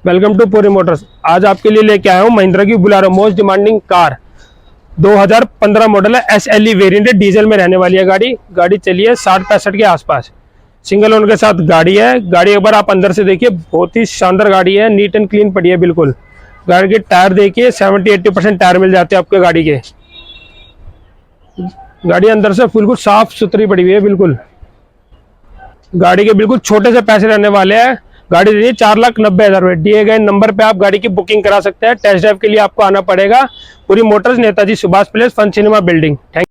Welcome to Puri Motors. आज आपके लिए लेके आया हूँ महिंद्रा की Bolero most demanding car. 2015 model है, SLE वेरिएंट है, डीजल में रहने वाली है गाड़ी चली है 60-65 के आसपास। सिंगल ओनर के साथ गाड़ी है। गाड़ी एक बार आप अंदर से देखिए, बहुत ही शानदार गाड़ी है, नीट एंड क्लीन पड़ी है बिल्कुल। गाड़ी के टायर देखिए 70-80% टायर मिल जाते हैं आपके गाड़ी के। गाड़ी अंदर से बिल्कुल साफ सुथरी पड़ी हुई है बिल्कुल। गाड़ी के बिल्कुल छोटे से पैसे रहने वाले हैं। गाड़ी दे दी 4,90,000 रुपये। दिए गए नंबर पे आप गाड़ी की बुकिंग करा सकते हैं। टेस्ट ड्राइव के लिए आपको आना पड़ेगा Puri Motors, Netaji Subhash place, fun cinema building. Thank